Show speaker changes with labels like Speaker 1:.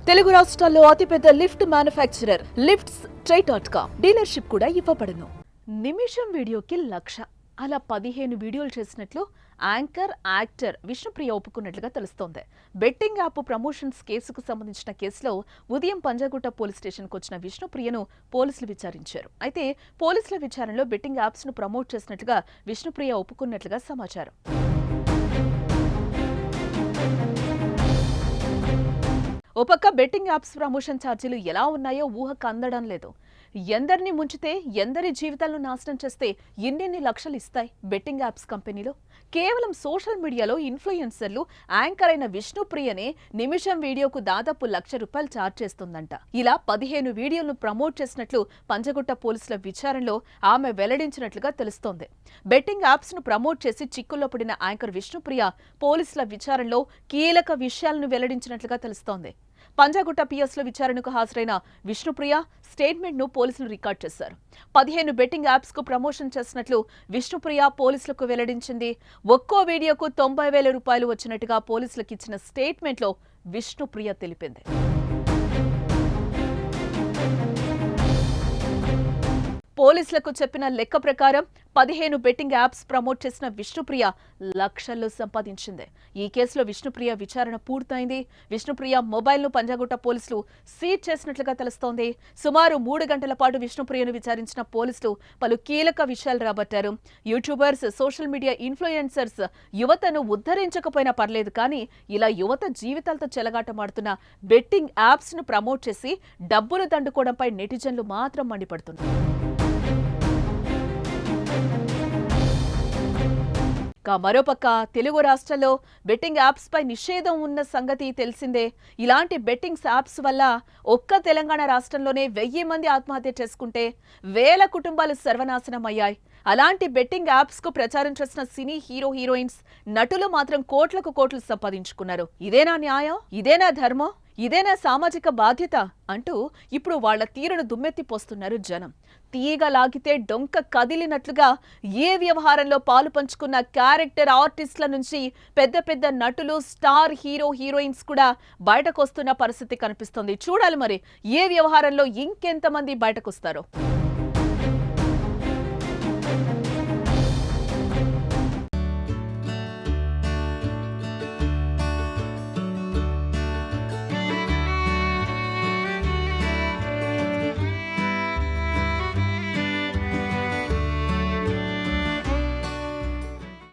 Speaker 1: తెలుగు రాష్ట్రాల్లో అతిపెద్ద lift manufacturer lifts ట్రై.com dealership కూడా ఇవ్వబడును. నిమిషం వీడియోకి 1,00,000 అలా 15 వీడియోలు చేసినట్లు యాంకర్ యాక్టర్ విష్ణుప్రియ ఒప్పుకున్నట్లుగా తెలుస్తోంది. బెట్టింగ్ యాప్ ప్రమోషన్స్ కేసుకు సంబంధించిన కేసులో ఉదయం పంజాగుట్ట పోలీస్ స్టేషన్కు వచ్చిన విష్ణుప్రియను పోలీసులు విచారించారు. అయితే పోలీసుల విచారణలో బెట్టింగ్ యాప్స్ ను ప్రమోట్ చేసినట్లుగా విష్ణుప్రియ ఒప్పుకున్నట్లుగా సమాచారం. ఓ పక్క బెట్టింగ్ యాప్స్ ప్రమోషన్ ఛార్జీలు ఎలా ఉన్నాయో ఊహకు అందడం లేదు. ఎందరిని ముంచితే ఎందరి జీవితాలను నాశనం చేస్తే ఎన్నెన్ని లక్షలు ఇస్తాయి బెట్టింగ్ యాప్స్ కంపెనీలో. కేవలం సోషల్ మీడియాలో ఇన్ఫ్లుయెన్సర్లు యాంకర్ అయిన విష్ణుప్రియనే నిమిషం వీడియోకు దాదాపు ₹1,00,000 ఛార్జ్ చేస్తుందంట. ఇలా 15 వీడియోలను ప్రమోట్ చేసినట్లు పంజగుట్ట పోలీసుల విచారణలో ఆమె వెల్లడించినట్లుగా తెలుస్తోంది. బెట్టింగ్ యాప్స్ ను ప్రమోట్ చేసి చిక్కుల్లో పడిన యాంకర్ విష్ణుప్రియ పోలీసుల విచారణలో కీలక విషయాలను వెల్లడించినట్లుగా తెలుస్తోంది. పంజాగుట్ట పిఎస్ లో విచారణకు హాజరైన విష్ణుప్రియ స్టేట్మెంట్ ను పోలీసులు రికార్డ్ చేశారు. 15 బెట్టింగ్ యాప్స్ కు ప్రమోషన్ చేసినట్లు విష్ణుప్రియ పోలీసులకు వెల్లడించింది. ఒక్కో వీడియోకు ₹90,000 వచ్చినట్టుగా పోలీసులకు ఇచ్చిన స్టేట్మెంట్ లో విష్ణుప్రియ తెలిపింది. పోలీసులకు చెప్పిన లెక్క ప్రకారం 15 బెట్టింగ్ యాప్స్ ప్రమోట్ చేసిన విష్ణుప్రియ లక్షల్లో సంపాదించింది. ఈ కేసులో విష్ణుప్రియ విచారణ పూర్తయింది. విష్ణుప్రియ మొబైల్ ను పంజాగుట్ట పోలీసులు సీజ్ చేసినట్లుగా తెలుస్తోంది. సుమారు 3 గంటల పాటు విష్ణుప్రియను విచారించిన పోలీసులు పలు కీలక విషయాలు రాబట్టారు. యూట్యూబర్స్, సోషల్ మీడియా ఇన్ఫ్లుయెన్సర్స్ యువతను ఉద్ధరించకపోయినా పర్లేదు, కానీ ఇలా యువత జీవితాలతో చెలగాటమాడుతున్న బెట్టింగ్ యాప్స్ ను ప్రమోట్ చేసి డబ్బులు దండుకోవడంపై నెటిజన్లు మాత్రం మండిపడుతున్నారు. మరోపక్క తెలుగు రాష్ట్రాల్లో బెట్టింగ్ యాప్స్ పై నిషేధం ఉన్న సంగతి తెలిసిందే. ఇలాంటి బెట్టింగ్ యాప్స్ వల్ల ఒక్క తెలంగాణ రాష్ట్రంలోనే 1000 మంది ఆత్మహత్య చేసుకుంటే 1000 కుటుంబాలు సర్వనాశనం అయ్యాయి. అలాంటి బెట్టింగ్ యాప్స్ కు ప్రచారం చేసిన సినీ హీరోయిన్స్, నటులు మాత్రం కోట్లకు కోట్లు సంపాదించుకున్నారు. ఇదేనా న్యాయం? ఇదేనా ధర్మం? ఇదేనా సామాజిక బాధ్యత అంటూ ఇప్పుడు వాళ్ల తీరును దుమ్మెత్తిపోస్తున్నారు జనం. తీగ లాగితే డొంక కదిలినట్లుగా ఏ వ్యవహారంలో పాలు పంచుకున్న క్యారెక్టర్ ఆర్టిస్టుల నుంచి పెద్ద పెద్ద నటులు, స్టార్ హీరోయిన్స్ కూడా బయటకొస్తున్న పరిస్థితి కనిపిస్తుంది. చూడాలి మరి ఏ వ్యవహారంలో ఇంకెంతమంది బయటకొస్తారో.